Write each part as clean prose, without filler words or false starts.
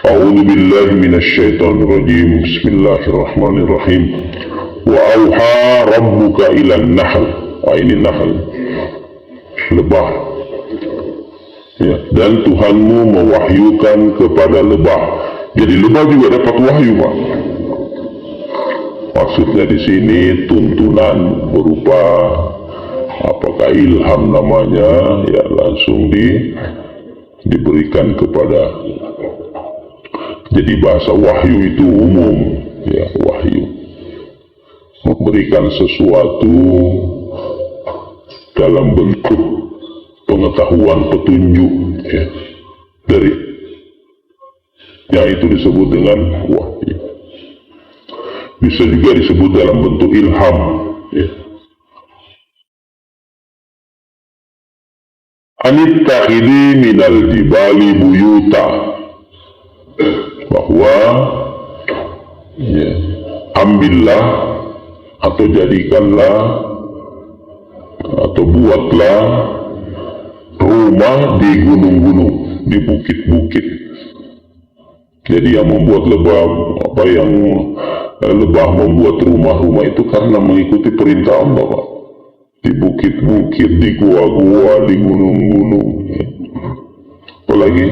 A'udzu billahi minasyaitonir rajim. Bismillahirrahmanirrahim. Wa auha rabbuka ilan nahl. Ini nahl, lebah. Ya, dan Tuhanmu mewahyukan kepada lebah. Jadi lebah juga dapat wahyu, Pak. Maksudnya di sini tuntunan berupa apakah ilham namanya, ya langsung diberikan kepada. Jadi bahasa wahyu itu umum, ya wahyu. Memberikan sesuatu dalam bentuk pengetahuan, petunjuk, ya, dari yang itu disebut dengan wahyu. Bisa juga disebut dalam bentuk ilham, ya. Anittakhidhi minal jibali buyuta, bahwa ya, ambillah atau jadikanlah atau buatlah rumah di gunung-gunung, di bukit-bukit. Jadi yang membuat lebah membuat rumah-rumah itu karena mengikuti perintah Allah, Pak. Di bukit-bukit, di gua-gua, di gunung-gunung. Apalagi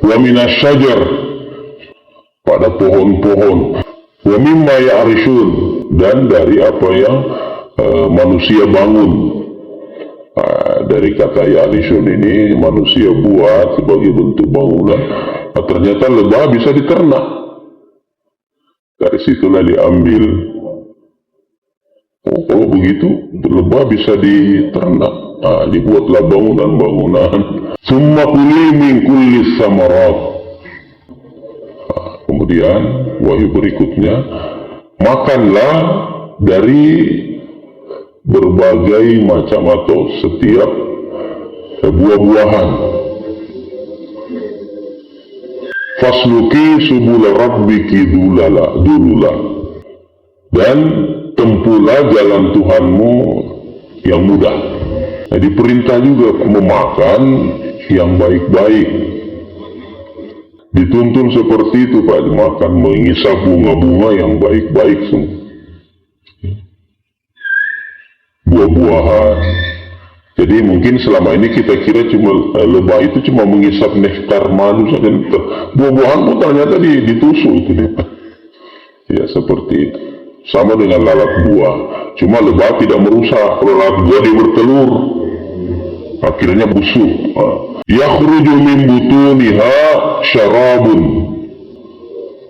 wa minasyajar, pada pohon-pohon, wa mimma ya'rishun, dan dari apa yang manusia bangun. Dari kata ya'rishun ini manusia buat sebagai bentuk bangunan. Ternyata lebah bisa diternak. Dari situlah diambil. Kalau begitu lebah bisa diternak. Dibuatlah bangunan-bangunan. Summa kuli min kulli samarat. Kemudian wahyu berikutnya, makanlah dari berbagai macam atau setiap buah-buahan. Fasluki subula rabbiki dulula, dan tempuhlah jalan Tuhanmu yang mudah. Jadi perintah juga memakan yang baik-baik. Dituntun seperti itu, Pak, makan, mengisap bunga-bunga yang baik-baik semua. Buah-buahan. Jadi mungkin selama ini kita kira cuma lebah itu cuma mengisap nektar madu saja. Buah-buahan pun ternyata ditusuk itu dia. Ya seperti itu. Sama dengan lalat buah. Cuma lebah tidak merusak. Kalau lalat buah dia bertelur, akhirnya busuk. Yakhruju min butuniha syarabun,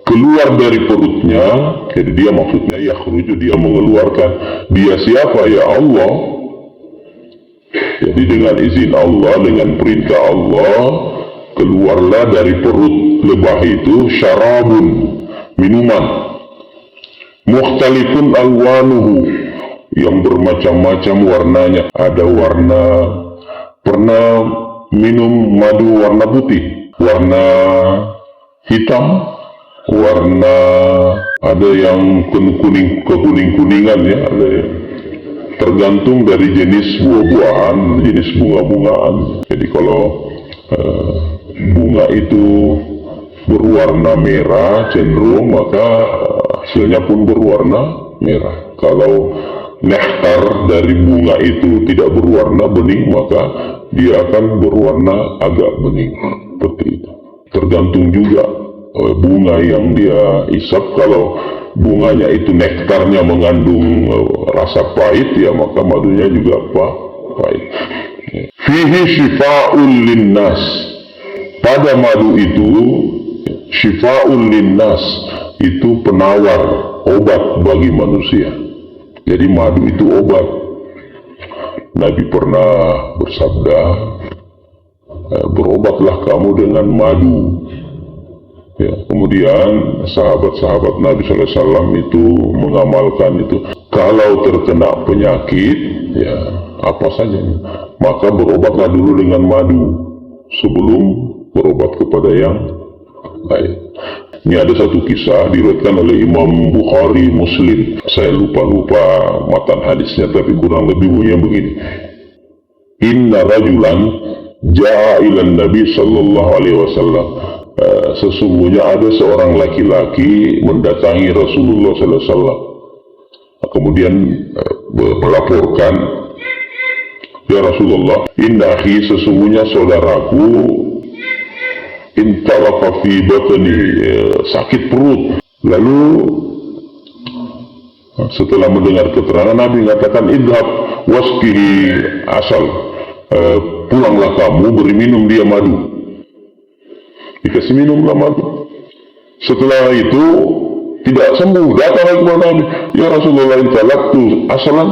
keluar dari perutnya. Jadi dia maksudnya yakhruju, dia mengeluarkan. Dia siapa? Ya Allah. Jadi dengan izin Allah, dengan perintah Allah, keluarlah dari perut lebah itu syarabun, minuman, mukhtalifun alwanuhu, yang bermacam-macam warnanya. Ada warna, pernah minum madu warna putih, warna hitam, warna, ada yang kuning-kuningan, ya, ada yang tergantung dari jenis buah-buahan, jenis bunga-bungaan. Jadi kalau bunga itu berwarna merah cenderung, maka hasilnya pun berwarna merah. Kalau nektar dari bunga itu tidak berwarna bening, maka dia akan berwarna agak bening. Seperti itu. Tergantung juga bunga yang dia isap. Kalau bunganya itu nektarnya mengandung rasa pahit, ya maka madunya juga pahit. Fihi syifa'un linnas, pada madu itu syifa'un linnas, itu penawar, obat bagi manusia. Jadi madu itu obat. Nabi pernah bersabda, berobatlah kamu dengan madu. Ya, kemudian sahabat-sahabat Nabi SAW itu mengamalkan itu. Kalau terkena penyakit, ya apa saja, maka berobatlah dulu dengan madu sebelum berobat kepada yang lain. Ini ada satu kisah diriwayatkan oleh Imam Bukhari, Muslim. Saya lupa matan hadisnya, tapi kurang lebih bunyinya begini. Inna rajulan ja'a ilan Nabi sallallahu alaihi wasallam. sesungguhnya ada seorang laki-laki mendatangi Rasulullah SAW. Kemudian melaporkan, ya Rasulullah, inna akhi, sesungguhnya saudaraku, intalaqa fi batni, sakit perut. Lalu setelah mendengar keterangan Nabi mengatakan, idhab wasqihi asal, pulanglah kamu, beri minum dia madu. Dikasih minumlah madu. Setelah itu tidak sembuh, datang lagi kepada Nabi, ya Rasulullah, intalaqtu asalan,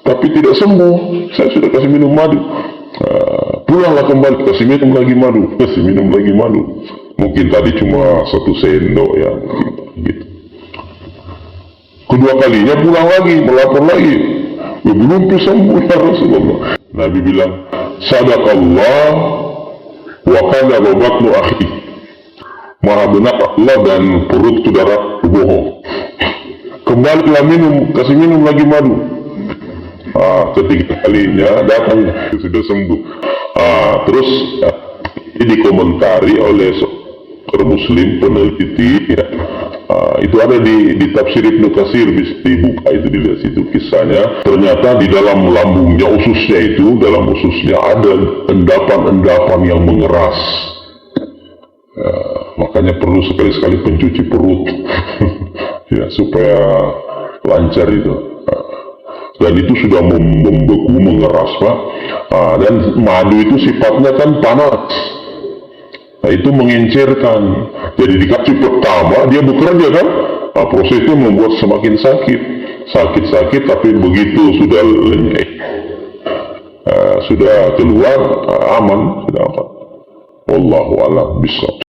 tapi tidak sembuh, saya sudah kasih minum madu. Pulanglah kembali, kasih minum lagi madu, kasih minum lagi madu. Mungkin tadi cuma 1 sendok ya, gitu. Kedua kalinya pulang lagi, melapor lagi, belum sembuh ya Rasulullah. Nabi bilang, sadaqallah wa kadaba batnu akhi, maha benar Allah dan perut saudara bohong. Kembalilah minum, kasih minum lagi madu. Ketiga kalinya datang, sudah sembuh. Terus ini dikomentari oleh seorang Muslim peneliti ya. Itu ada di tafsir Ibnu Katsir, bisa dibuka itu, dilihat situ kisahnya. Ternyata di dalam lambungnya, ususnya itu, dalam ususnya ada endapan-endapan yang mengeras. Makanya perlu sekali-sekali pencuci perut ya, supaya lancar itu. Dan itu sudah membeku, mengeras Pak. Dan madu itu sifatnya kan panas. Nah, itu mengencerkan. Jadi dikasih pertama, dia bekerja kan. Prosesnya membuat semakin sakit. Sakit-sakit, tapi begitu sudah lenyek, sudah keluar, aman, sudah aman. Wallahu a'lam bishawab.